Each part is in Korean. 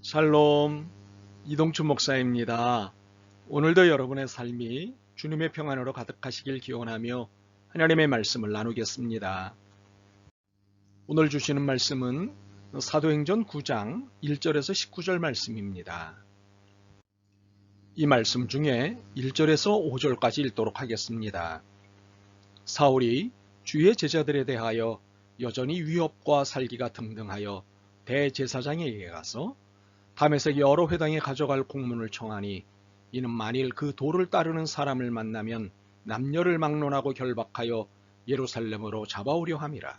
샬롬, 이동춘 목사입니다. 오늘도 여러분의 삶이 주님의 평안으로 가득하시길 기원하며 하나님의 말씀을 나누겠습니다. 오늘 주시는 말씀은 사도행전 9장 1절에서 19절 말씀입니다. 이 말씀 중에 1절에서 5절까지 읽도록 하겠습니다. 사울이 주의 제자들에 대하여 여전히 위협과 살기가 등등하여 대제사장에게 가서 다메섹 여러 회당에 가져갈 공문을 청하니 이는 만일 그 도를 따르는 사람을 만나면 남녀를 막론하고 결박하여 예루살렘으로 잡아오려 함이라.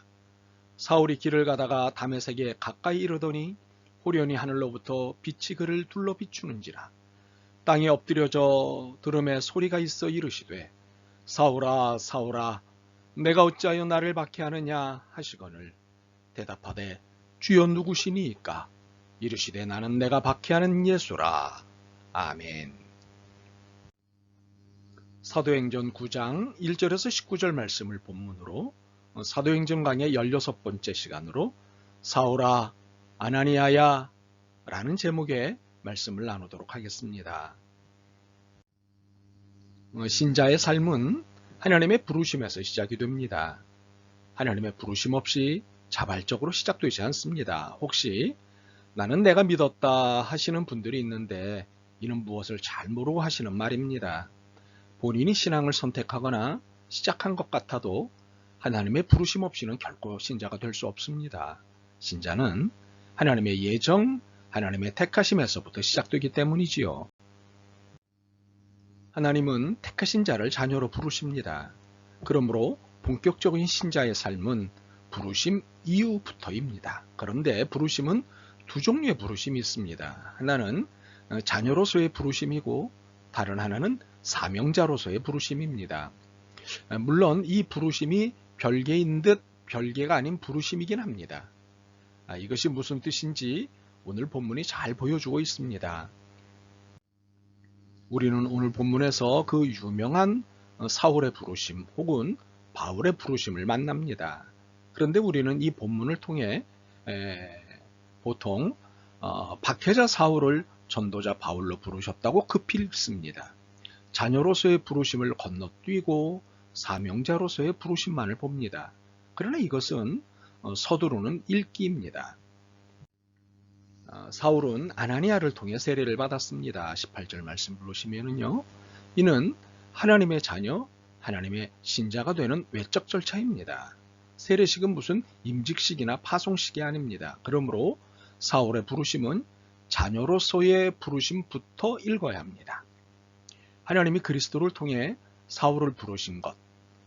사울이 길을 가다가 다메섹에 가까이 이르더니 호련히 하늘로부터 빛이 그를 둘러 비추는지라. 땅에 엎드려져 들음에 소리가 있어 이르시되 사울아 사울아 내가 어찌하여 나를 박해하느냐 하시거늘 대답하되 주여 누구시니이까 이르시되 나는 내가 박해하는 예수라. 아멘. 사도행전 9장 1절에서 19절 말씀을 본문으로 사도행전 강의 16번째 시간으로 사울아 아나니아야 라는 제목의 말씀을 나누도록 하겠습니다. 신자의 삶은 하나님의 부르심에서 시작이 됩니다. 하나님의 부르심 없이 자발적으로 시작되지 않습니다. 혹시 나는 내가 믿었다 하시는 분들이 있는데 이는 무엇을 잘 모르고 하시는 말입니다. 본인이 신앙을 선택하거나 시작한 것 같아도 하나님의 부르심 없이는 결코 신자가 될 수 없습니다. 신자는 하나님의 예정, 하나님의 택하심에서부터 시작되기 때문이지요. 하나님은 택하신 자를 자녀로 부르십니다. 그러므로 본격적인 신자의 삶은 부르심 이후부터입니다. 그런데 부르심은 두 종류의 부르심이 있습니다. 하나는 자녀로서의 부르심이고 다른 하나는 사명자로서의 부르심입니다. 물론 이 부르심이 별개인 듯 별개가 아닌 부르심이긴 합니다. 이것이 무슨 뜻인지 오늘 본문이 잘 보여주고 있습니다. 우리는 오늘 본문에서 그 유명한 사울의 부르심 혹은 바울의 부르심을 만납니다. 그런데 우리는 이 본문을 통해 보통 박해자 사울을 전도자 바울로 부르셨다고 급히 읽습니다. 자녀로서의 부르심을 건너뛰고 사명자로서의 부르심만을 봅니다. 그러나 이것은 서두르는 읽기입니다. 사울은 아나니아를 통해 세례를 받았습니다. 18절 말씀 보시면은요. 이는 하나님의 자녀, 하나님의 신자가 되는 외적 절차입니다. 세례식은 무슨 임직식이나 파송식이 아닙니다. 그러므로 사울의 부르심은 자녀로서의 부르심부터 읽어야 합니다. 하나님이 그리스도를 통해 사울을 부르신 것,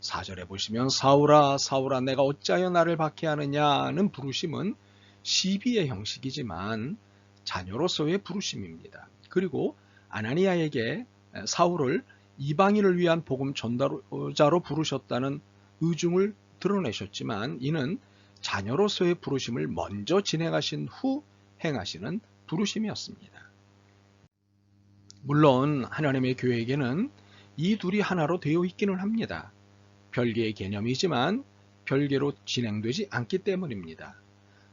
4절에 보시면 사울아 사울아 내가 어찌하여 나를 박해하느냐는 부르심은 시비의 형식이지만 자녀로서의 부르심입니다. 그리고 아나니아에게 사울을 이방인을 위한 복음 전달자로 부르셨다는 의중을 드러내셨지만 이는 자녀로서의 부르심을 먼저 진행하신 후 행하시는 부르심이었습니다. 물론 하나님의 교회에게는 이 둘이 하나로 되어 있기는 합니다. 별개의 개념이지만 별개로 진행되지 않기 때문입니다.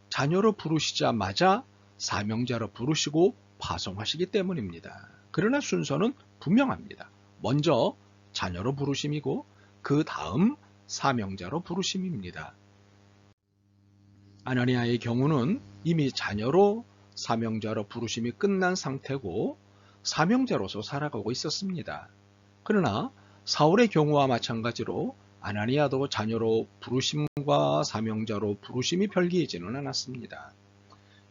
자녀로 부르시자마자 사명자로 부르시고 파송하시기 때문입니다. 그러나 순서는 분명합니다. 먼저 자녀로 부르심이고 그 다음 사명자로 부르심입니다. 아나니아의 경우는 이미 자녀로 사명자로 부르심이 끝난 상태고 사명자로서 살아가고 있었습니다. 그러나 사울의 경우와 마찬가지로 아나니아도 자녀로 부르심과 사명자로 부르심이 별개이지는 않았습니다.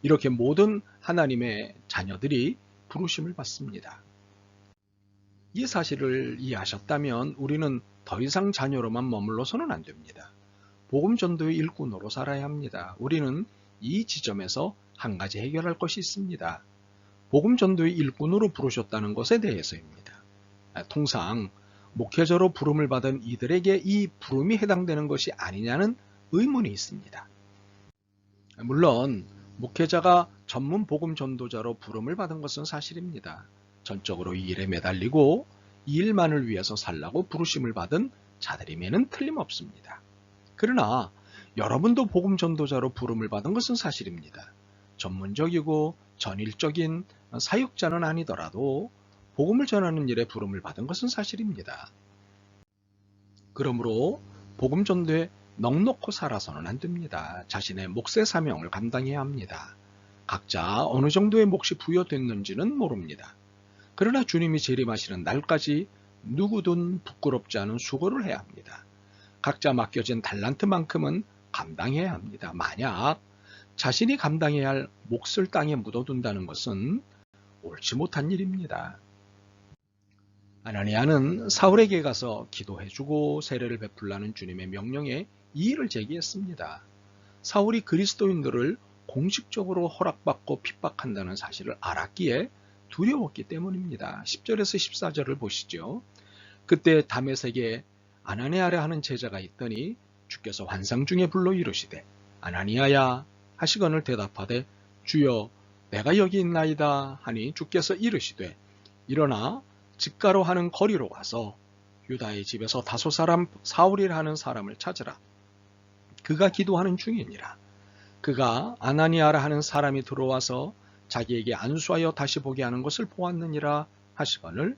이렇게 모든 하나님의 자녀들이 부르심을 받습니다. 이 사실을 이해하셨다면 우리는 더 이상 자녀로만 머물러서는 안 됩니다. 복음 전도의 일꾼으로 살아야 합니다. 우리는 이 지점에서 한 가지 해결할 것이 있습니다. 복음 전도의 일꾼으로 부르셨다는 것에 대해서입니다. 통상 목회자로 부름을 받은 이들에게 이 부름이 해당되는 것이 아니냐는 의문이 있습니다. 물론 목회자가 전문 복음 전도자로 부름을 받은 것은 사실입니다. 전적으로 이 일에 매달리고 이 일만을 위해서 살라고 부르심을 받은 자들임에는 틀림없습니다. 그러나 여러분도 복음 전도자로 부름을 받은 것은 사실입니다. 전문적이고 전일적인 사역자는 아니더라도 복음을 전하는 일에 부름을 받은 것은 사실입니다. 그러므로 복음 전도에 넋놓고 살아서는 안 됩니다. 자신의 몫의 사명을 감당해야 합니다. 각자 어느 정도의 몫이 부여됐는지는 모릅니다. 그러나 주님이 재림하시는 날까지 누구든 부끄럽지 않은 수고를 해야 합니다. 각자 맡겨진 달란트만큼은 감당해야 합니다. 만약 자신이 감당해야 할 몫을 땅에 묻어둔다는 것은 옳지 못한 일입니다. 아나니아는 사울에게 가서 기도해주고 세례를 베풀라는 주님의 명령에 이의를 제기했습니다. 사울이 그리스도인들을 공식적으로 허락받고 핍박한다는 사실을 알았기에 두려웠기 때문입니다. 10절에서 14절을 보시죠. 그때 다메섹에 아나니아라 하는 제자가 있더니 주께서 환상 중에 불러 이르시되 아나니아야 하시거늘 대답하되 주여 내가 여기 있나이다 하니 주께서 이르시되 일어나 직가로 하는 거리로 가서 유다의 집에서 다소 사람 사울이라 하는 사람을 찾으라. 그가 기도하는 중이니라. 그가 아나니아라 하는 사람이 들어와서 자기에게 안수하여 다시 보게 하는 것을 보았느니라 하시거늘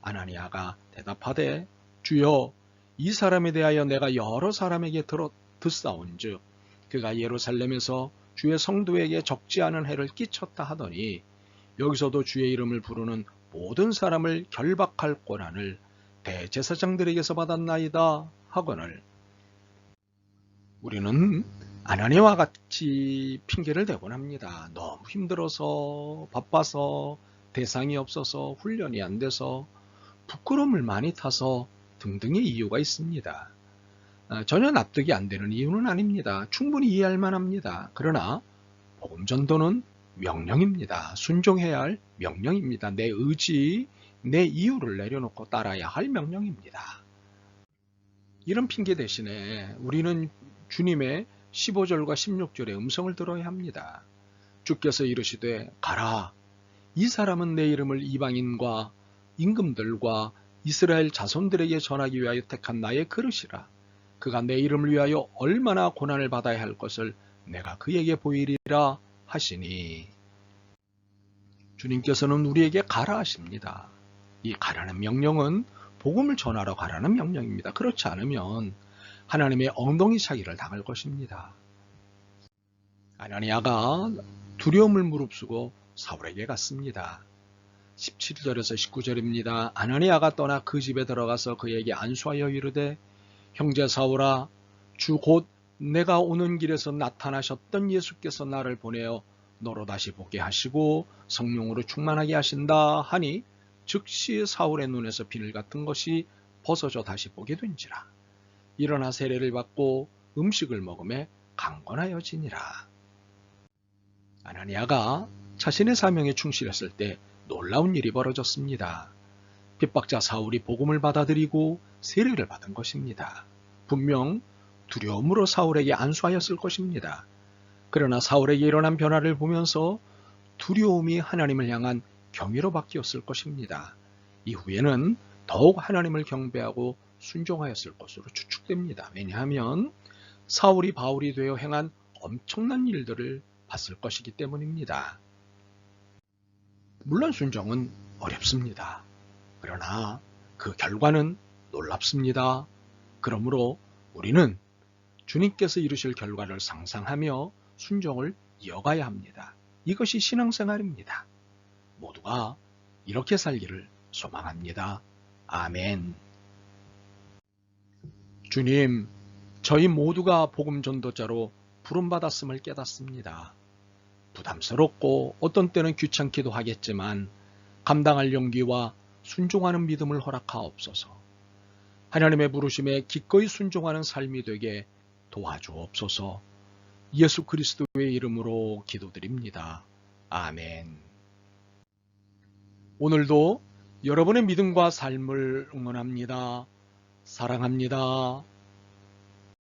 아나니아가 대답하되 주여 이 사람에 대하여 내가 여러 사람에게 듣사온즉 그가 예루살렘에서 주의 성도에게 적지 않은 해를 끼쳤다 하더니 여기서도 주의 이름을 부르는 모든 사람을 결박할 권한을 대제사장들에게서 받았나이다 하거늘 우리는 아나니아와 같이 핑계를 대곤 합니다. 너무 힘들어서 바빠서 대상이 없어서 훈련이 안 돼서 부끄러움을 많이 타서 등등의 이유가 있습니다. 전혀 납득이 안 되는 이유는 아닙니다. 충분히 이해할 만합니다. 그러나 복음 전도는 명령입니다. 순종해야 할 명령입니다. 내 의지, 내 이유를 내려놓고 따라야 할 명령입니다. 이런 핑계 대신에 우리는 주님의 15절과 16절의 음성을 들어야 합니다. 주께서 이르시되 가라. 이 사람은 내 이름을 이방인과 임금들과 이스라엘 자손들에게 전하기 위하여 택한 나의 그릇이라. 그가 내 이름을 위하여 얼마나 고난을 받아야 할 것을 내가 그에게 보이리라 하시니 주님께서는 우리에게 가라 하십니다. 이 가라는 명령은 복음을 전하러 가라는 명령입니다. 그렇지 않으면 하나님의 엉덩이 차기를 당할 것입니다. 아나니아가 두려움을 무릅쓰고 사울에게 갔습니다. 17절에서 19절입니다. 아나니아가 떠나 그 집에 들어가서 그에게 안수하여 이르되 형제 사울아 주 곧 내가 오는 길에서 나타나셨던 예수께서 나를 보내어 너로 다시 보게 하시고 성령으로 충만하게 하신다 하니 즉시 사울의 눈에서 비늘 같은 것이 벗어져 다시 보게 된지라. 일어나 세례를 받고 음식을 먹음에 강건하여지니라. 아나니아가 자신의 사명에 충실했을 때 놀라운 일이 벌어졌습니다. 핍박자 사울이 복음을 받아들이고 세례를 받은 것입니다. 분명 두려움으로 사울에게 안수하였을 것입니다. 그러나 사울에게 일어난 변화를 보면서 두려움이 하나님을 향한 경외로 바뀌었을 것입니다. 이후에는 더욱 하나님을 경배하고 순종하였을 것으로 추측됩니다. 왜냐하면 사울이 바울이 되어 행한 엄청난 일들을 봤을 것이기 때문입니다. 물론 순종은 어렵습니다. 그러나 그 결과는 놀랍습니다. 그러므로 우리는 주님께서 이루실 결과를 상상하며 순종을 이어가야 합니다. 이것이 신앙생활입니다. 모두가 이렇게 살기를 소망합니다. 아멘. 주님, 저희 모두가 복음 전도자로 부름받았음을 깨닫습니다. 부담스럽고 어떤 때는 귀찮기도 하겠지만 감당할 용기와 순종하는 믿음을 허락하옵소서. 하나님의 부르심에 기꺼이 순종하는 삶이 되게 도와주옵소서. 예수 그리스도의 이름으로 기도드립니다. 아멘. 오늘도 여러분의 믿음과 삶을 응원합니다. 사랑합니다.